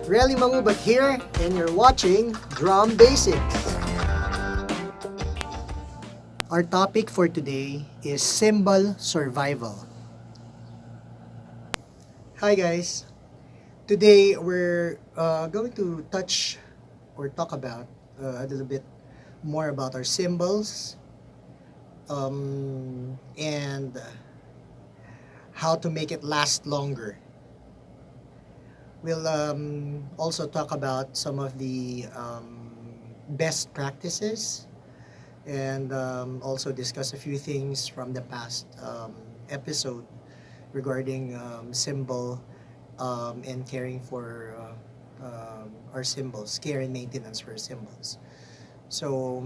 Relly Mangubat here, and you're watching Drum Basics. Our topic for today is cymbal survival. Hi guys, today we're going to touch or talk about a little bit more about our cymbals and how to make it last longer. We'll also talk about some of the best practices and also discuss a few things from the past episode regarding cymbal and caring for our cymbals, care and maintenance for cymbals. So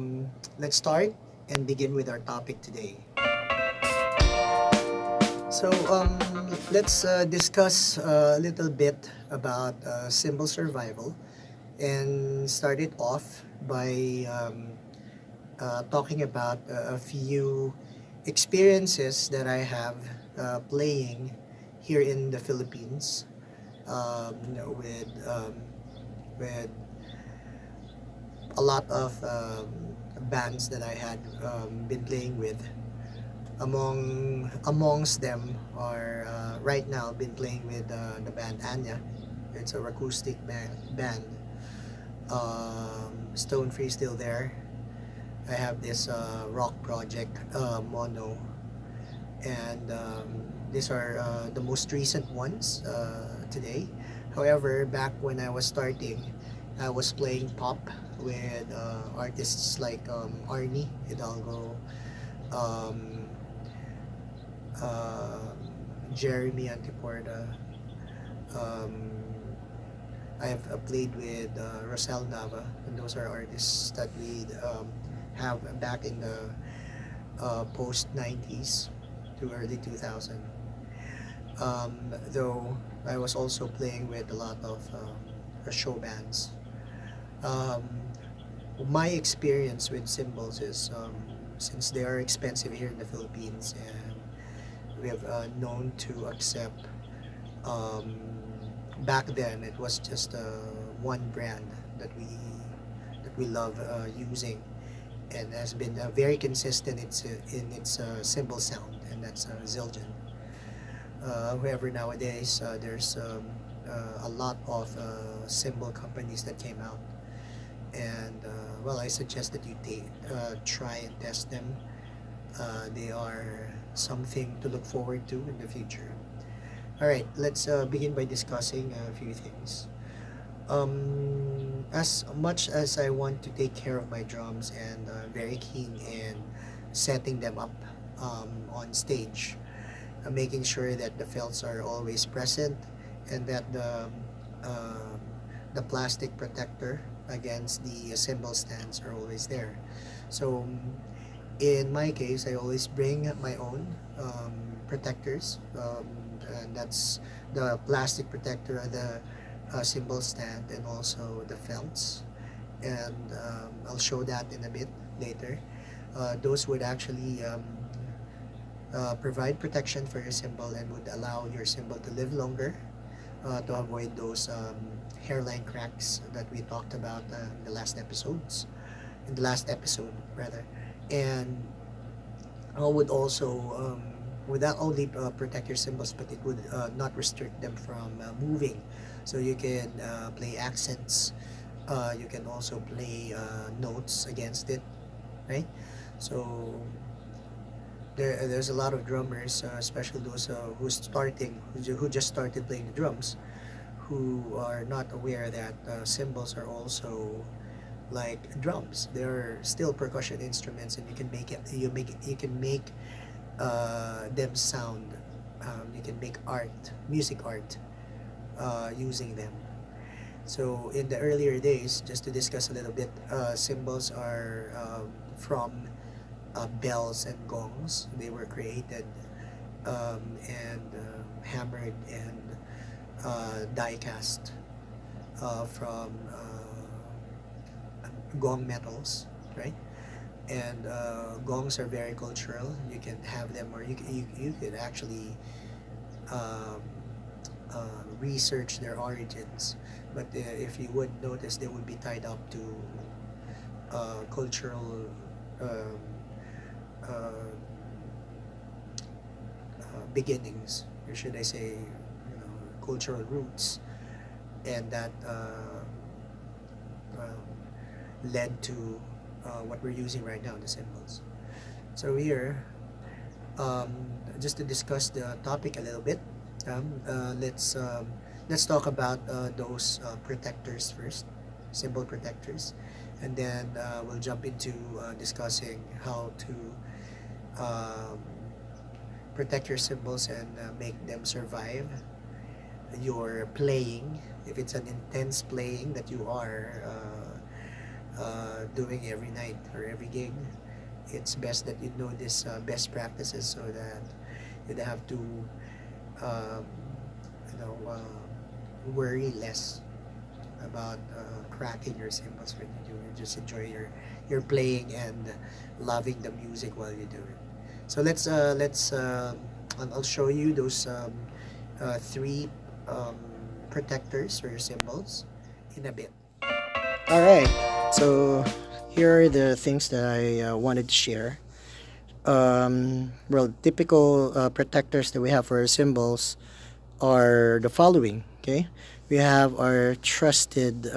let's start and begin with our topic today. So let's discuss a little bit about cymbal survival and start it off by talking about a few experiences that I have playing here in the Philippines with a lot of bands that I had been playing with. Amongst them are right now been playing with the band Anya. It's a acoustic band. Stone Free still there. I have this rock project, Mono, and these are the most recent ones today. However, back when I was starting, I was playing pop with artists like Arnie Hidalgo, um, Jeremy Antiporda. Um, I have played with Rosel Nava, and those are artists that we have back in the post 90s to early 2000. Though I was also playing with a lot of show bands. Um, my experience with cymbals is since they are expensive here in the Philippines and we have known to accept back then it was just one brand that we love using and has been very consistent in its cymbal sound, and that's Zildjian. However, nowadays there's a lot of cymbal companies that came out, and well, I suggest that you try and test them. They are something to look forward to in the future. Alright, let's begin by discussing a few things. As much as I want to take care of my drums and very keen in setting them up on stage, making sure that the felts are always present and that the plastic protector against the cymbal stands are always there. So in my case, I always bring my own protectors, and that's the plastic protector, the cymbal stand, and also the felts. And I'll show that in a bit later. Those would actually provide protection for your cymbal and would allow your cymbal to live longer, to avoid those hairline cracks that we talked about in the last episode rather. And I would also would not only protect your cymbals, but it would not restrict them from moving. So you can play accents, you can also play notes against it, right? So there's a lot of drummers, especially those who just started playing the drums, who are not aware that cymbals are also like drums. They're still percussion instruments, and you can make them sound. You can make music art, using them. So in the earlier days, just to discuss a little bit, cymbals are from bells and gongs. They were created and hammered and die cast from gong metals, right? And gongs are very cultural. You can have them, or you could actually research their origins. But if you would notice, they would be tied up to cultural um, uh, beginnings, or should I say, cultural roots, and that led to what we're using right now, the symbols. So here, um, just to discuss the topic a little bit, let's talk about those protectors first, symbol protectors, and then we'll jump into discussing how to um, protect your symbols and make them survive your playing. If it's an intense playing that you are doing every night or every gig, it's best that you know these best practices so that you don't have to um, worry less about cracking your cymbals when you do it. Just enjoy your playing and loving the music while you do it. So let's I'll show you those three protectors for your cymbals in a bit. All right. So here are the things that I wanted to share. Well, typical protectors that we have for our cymbals are the following. Okay, we have our trusted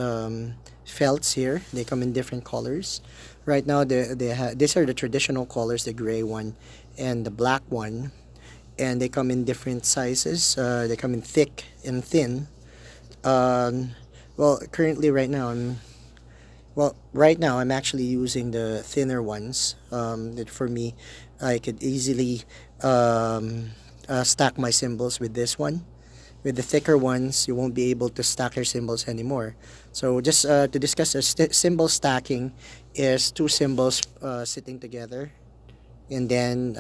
felts here. They come in different colors. Right now, these are the traditional colors: the gray one and the black one, and they come in different sizes. They come in thick and thin. Well, currently, right now I'm actually using the thinner ones. That for me, I could easily stack my cymbals with this one. With the thicker ones, you won't be able to stack your cymbals anymore. So just to discuss the cymbal stacking is two cymbals sitting together and then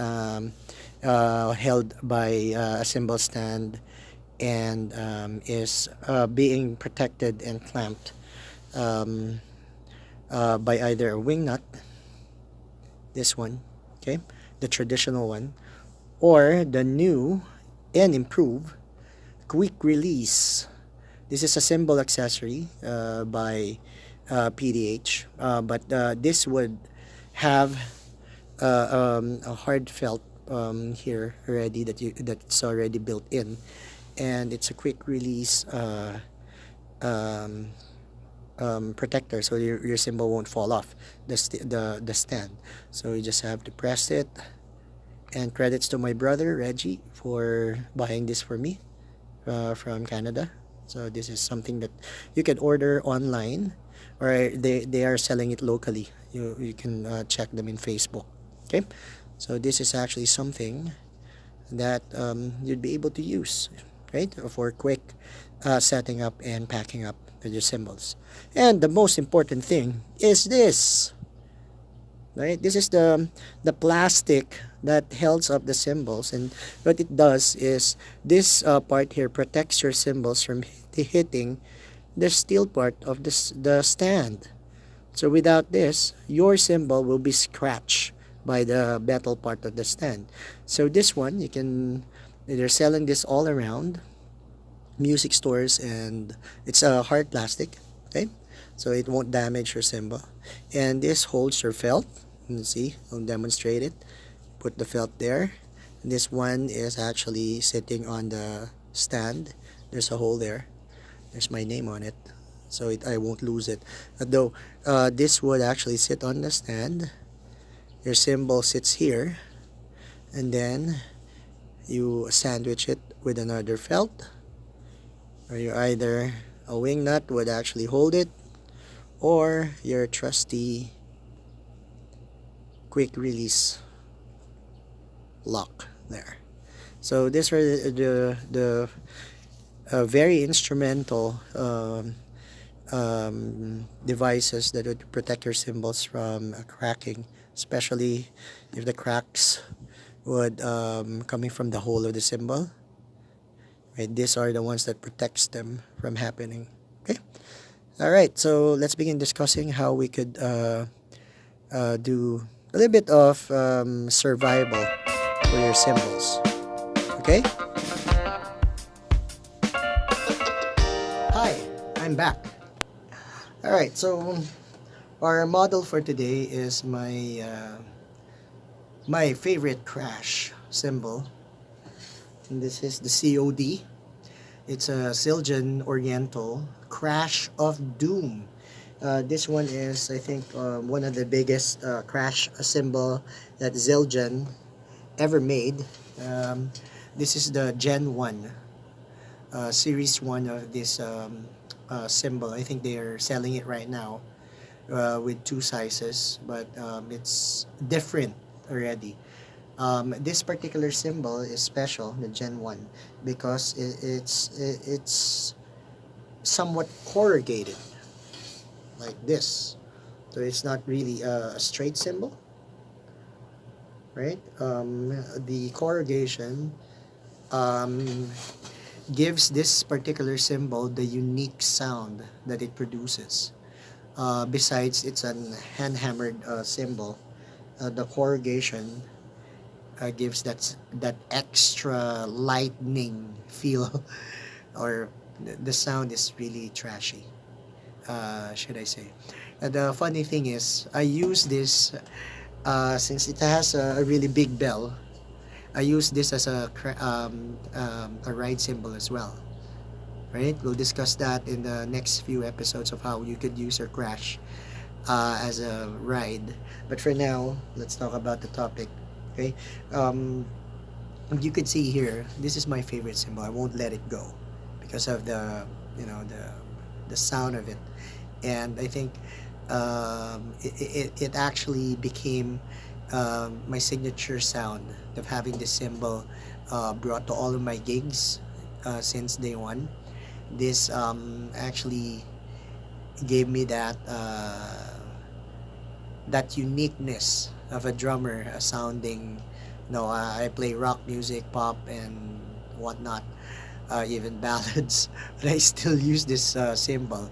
held by a cymbal stand and is being protected and clamped by either a wing nut, this one, okay, the traditional one, or the new and improved quick release. This is a cymbal accessory by PDH, but this would have a hard felt here already that's already built in, and it's a quick release um, protector, so your cymbal won't fall off the stand. So you just have to press it. And credits to my brother Reggie for buying this for me from Canada. So this is something that you can order online, or they are selling it locally. You can check them in Facebook. Okay, so this is actually something that you'd be able to use, right, for quick setting up and packing up with your cymbals. And the most important thing is this. Right, this is the plastic that holds up the cymbals, and what it does is this part here protects your cymbals from hitting the steel part of the stand. So without this, your cymbal will be scratched by the metal part of the stand. So this one, they're selling this all around music stores, and it's a hard plastic, okay, so it won't damage your cymbal. And this holds your felt. You can see, I'll demonstrate it. Put the felt there. This one is actually sitting on the stand. There's a hole there. There's my name on it, so I won't lose it. Though this would actually sit on the stand. Your cymbal sits here, and then you sandwich it with another felt, or either a wing nut would actually hold it, or your trusty quick release lock there. So these are the very instrumental devices that would protect your cymbals from cracking, especially if the cracks would coming from the hole of the cymbal. Right, these are the ones that protects them from happening. Okay. All right. So let's begin discussing how we could do a little bit of survival for your cymbals. Okay. I'm back. All right, so our model for today is my favorite crash cymbal. And this is the COD. It's a Zildjian Oriental Crash of Doom. This one is, I think, one of the biggest crash cymbal that Zildjian ever made. This is the Gen 1, Series 1 of this cymbal. I think they are selling it right now with two sizes, but it's different already. This particular cymbal is special, the Gen 1, because it's somewhat corrugated, like this. So it's not really a straight cymbal, right? The corrugation gives this particular cymbal the unique sound that it produces. Besides, it's an hand-hammered cymbal. The corrugation gives that extra lightning feel, or the sound is really trashy. Should I say? The funny thing is, I use this since it has a really big bell. I use this as a ride cymbal as well. Right? We'll discuss that in the next few episodes of how you could use your crash as a ride. But for now, let's talk about the topic. Okay, you could see here, this is my favorite cymbal. I won't let it go because of the sound of it, and I think it actually became my signature sound of having this cymbal brought to all of my gigs since day one. This actually gave me that uniqueness of a drummer sounding. I play rock music, pop, and whatnot, even ballads, but I still use this cymbal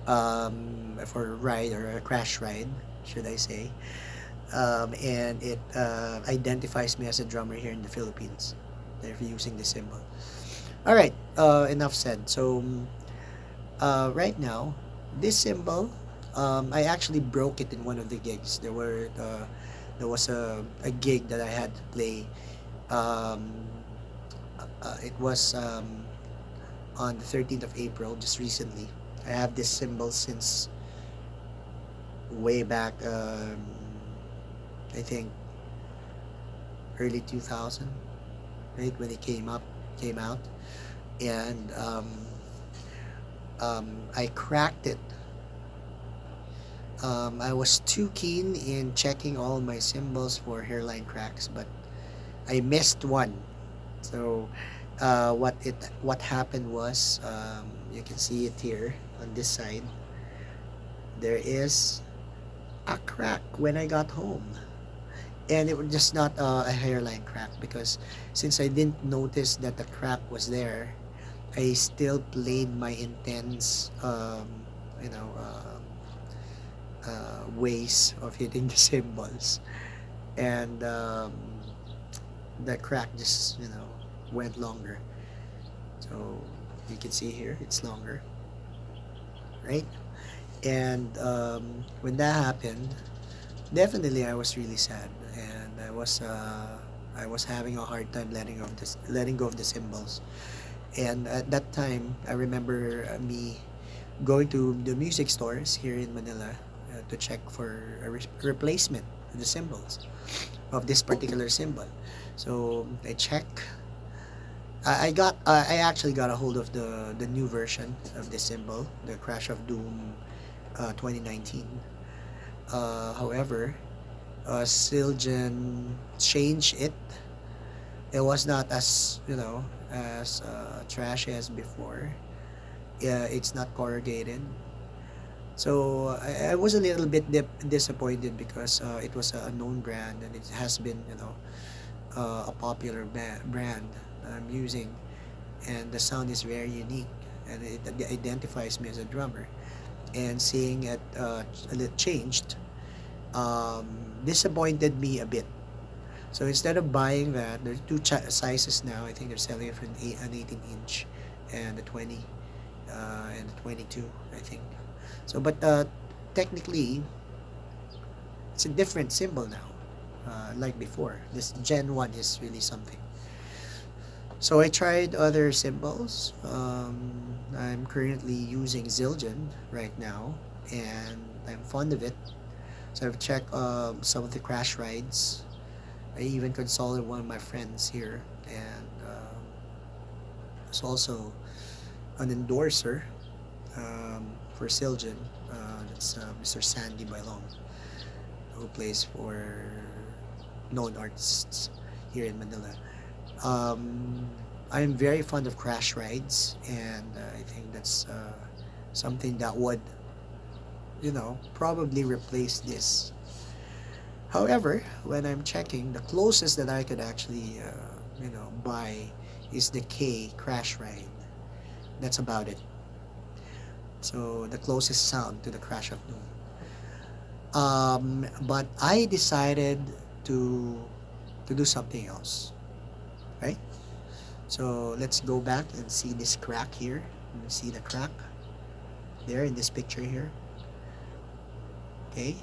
for a ride, or a crash ride, should I say. And it identifies me as a drummer here in the Philippines. They're using the cymbal. All right, enough said. So right now, this cymbal, I actually broke it in one of the gigs. There was a gig that I had to play. It was on the 13th of April, just recently. I have this cymbal since way back, I think early 2000, right, when it came out, and I cracked it. I was too keen in checking all my cymbals for hairline cracks, but I missed one. So what happened was, you can see it here on this side. There is a crack when I got home, and it was just not a hairline crack, because since I didn't notice that the crack was there, I still played my intense ways of hitting the cymbals, and the crack just went longer. So you can see here it's longer, right? And when that happened, definitely I was really sad, and I was having a hard time letting go of the cymbals. And at that time, I remember me going to the music stores here in Manila to check for a replacement of the cymbals of this particular cymbal. So I check. I actually got a hold of the new version of this cymbal, the Crash of Doom 2019. However, Zildjian changed it. It was not as trashy as before. It's not corrugated. So I was a little bit disappointed, because it was a known brand, and it has been a popular brand that I'm using, and the sound is very unique, and it identifies me as a drummer. And seeing it changed disappointed me a bit. So instead of buying that, there's two sizes now. I think they're selling it for an 18-inch and a 20. and 22, I think. So, but technically, it's a different cymbal now. Like before, this Gen 1 is really something. So I tried other cymbals. I'm currently using Zildjian right now, and I'm fond of it. So I've checked some of the crash rides. I even consulted one of my friends here, and it's also an endorser for Zildjian. That's Mr. Sandy Bailong, who plays for known artists here in Manila. Um, I'm very fond of crash rides, and I think that's something that would, probably replace this. However, when I'm checking, the closest that I could actually, buy is the K crash ride. That's about it. So the closest sound to the crash of doom. But I decided to do something else, right? So let's go back and see this crack here. You can see the crack there in this picture here. Okay,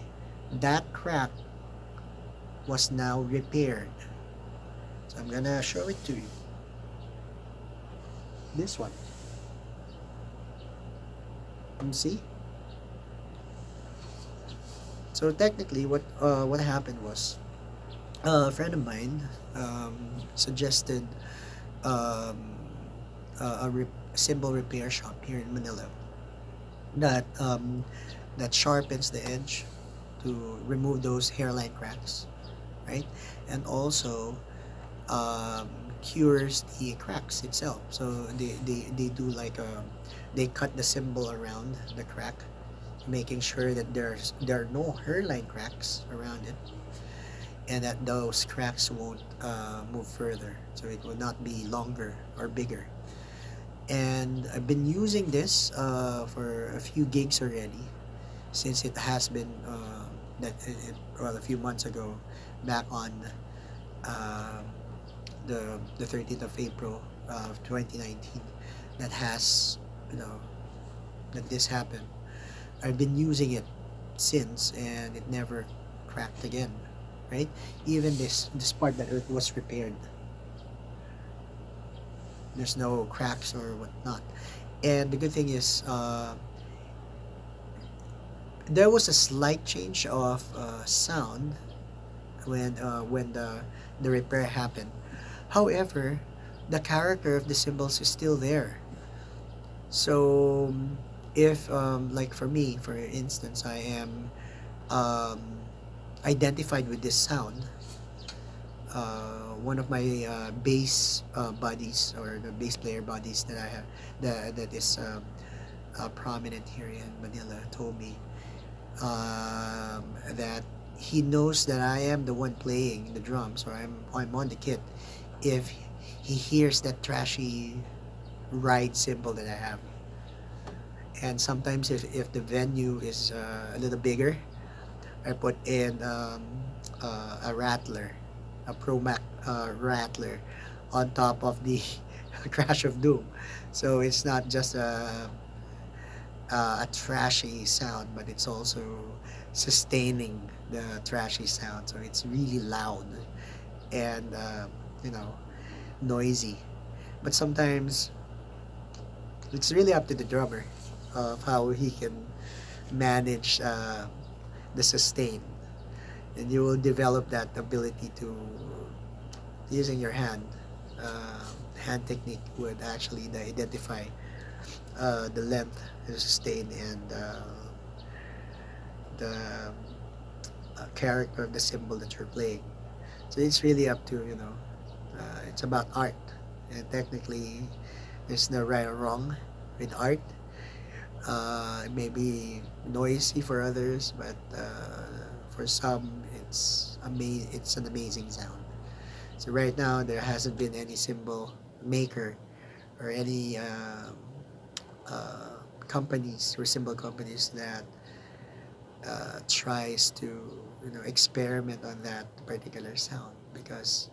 that crack was now repaired. So I'm gonna show it to you. This one. You see? So technically, what happened was a friend of mine suggested um, cymbal repair shop here in Manila that sharpens the edge to remove those hairline cracks, right? And also um, cures the cracks itself. So they do like they cut the cymbal around the crack, making sure that there are no hairline cracks around it, and that those cracks won't move further, so it will not be longer or bigger. And I've been using this for a few gigs already, since it has been well, a few months ago, back on um the 13th of April of 2019, that has that this happened. I've been using it since, and it never cracked again, right? Even this part that it was repaired, there's no cracks or whatnot. And the good thing is, there was a slight change of sound when the repair happened. However, the character of the cymbals is still there. So if like for me, for instance, I am um, identified with this sound, one of my bass buddies, or the bass player buddies that I have, that is prominent here in Manila, told me that he knows that I am the one playing the drums, or I'm on the kit, if he hears that trashy ride cymbal that I have. And sometimes if the venue is a little bigger, I put in a rattler, a Pro Mac rattler on top of the Crash of Doom. So it's not just a trashy sound, but it's also sustaining the trashy sound. So it's really loud and you know noisy. But sometimes it's really up to the drummer of how he can manage the sustain, and you will develop that ability to using your hand. Hand technique would actually identify the length, the sustain, and the character of the cymbal that you're playing. So it's really up to it's about art, and technically there's no right or wrong with art. It may be noisy for others, but for some, it's an amazing sound. So right now, there hasn't been any cymbal maker or any companies or cymbal companies that tries to experiment on that particular sound, because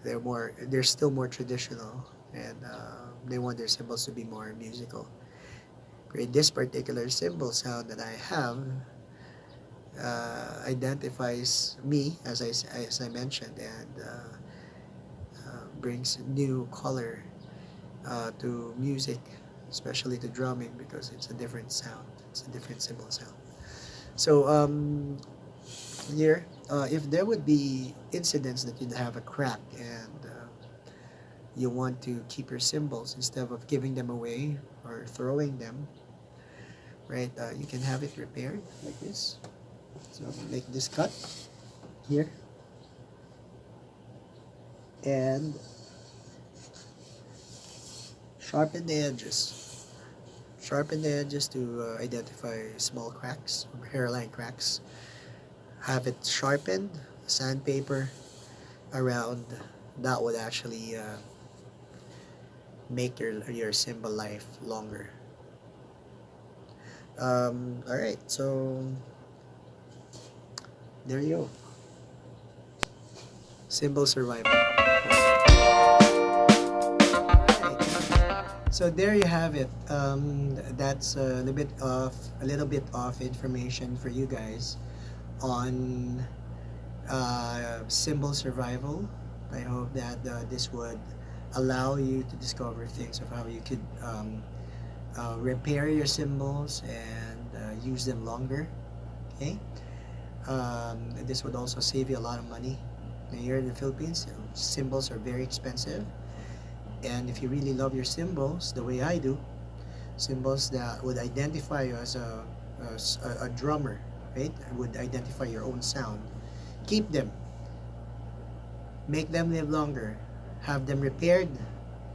they're still more traditional, and they want their cymbals to be more musical. Great. This particular cymbal sound that I have identifies me, as I mentioned, and brings new color to music, especially to drumming, because it's a different sound. It's a different cymbal sound. So here, if there would be incidents that you'd have a crack and you want to keep your cymbals instead of giving them away or throwing them, right? You can have it repaired like this. So make this cut here, and sharpen the edges. Sharpen the edges to identify small cracks, hairline cracks. Have it sharpened, sandpaper around. That would actually make your cymbal life longer. Alright, so there you go. Cymbal survival. So there you have it. That's a little bit of information for you guys on cymbal survival. I hope that this would allow you to discover things of how you could repair your cymbals and use them longer. Okay. This would also save you a lot of money. Here in the Philippines, cymbals are very expensive, and if you really love your cymbals the way I do, cymbals that would identify you as a drummer, right? Would identify your own sound. Keep them. Make them live longer. Have them repaired.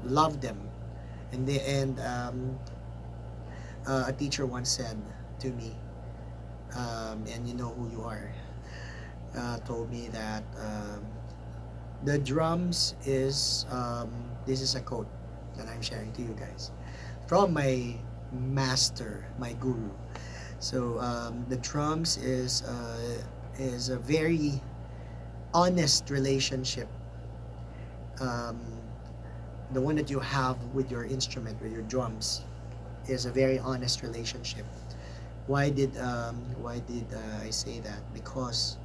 Love them. And a teacher once said to me, and you know who you are, told me that the drums is this is a quote that I'm sharing to you guys from my master, my guru. So the drums is a very honest relationship. The one that you have with your instrument, with your drums, is a very honest relationship. Why did I say that? Because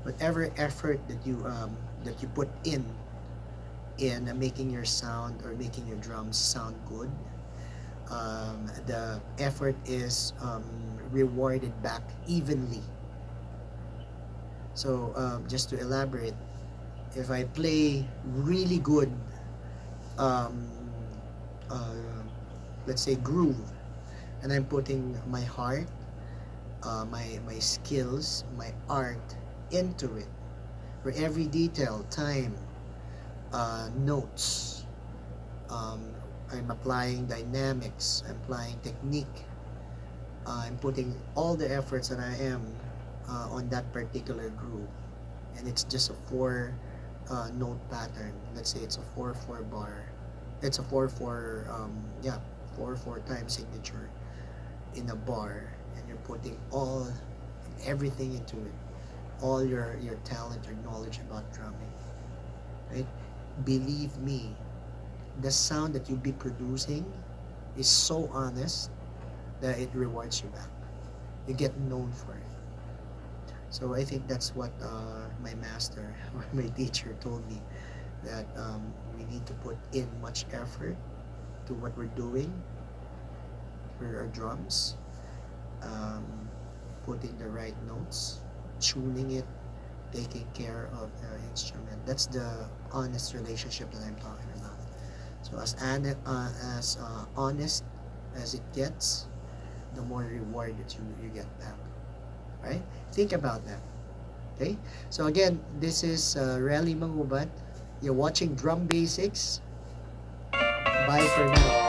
whatever effort that you put in making your sound or making your drums sound good, the effort is rewarded back evenly. So just to elaborate, if I play really good, let's say groove, and I'm putting my heart, my skills, my art into it, for every detail, time, notes, I'm applying dynamics, I'm applying technique, I'm putting all the efforts that I am on that particular groove, and it's just a 4 note pattern. Let's say it's a 4/4 bar. It's a 4/4 4/4 time signature in a bar, and you're putting everything into it, all your talent, your knowledge about drumming, right? Believe me, the sound that you'll be producing is so honest that it rewards you back. You get known for it. So I think that's what my master or my teacher told me, that we need to put in much effort to what we're doing for our drums, putting the right notes, tuning it, taking care of the instrument. That's the honest relationship that I'm talking about. So as honest as it gets, the more reward that you get back. Right? Think about that. Okay? So again, this is Relly Mangubat. You're watching Drum Basics. Bye for now.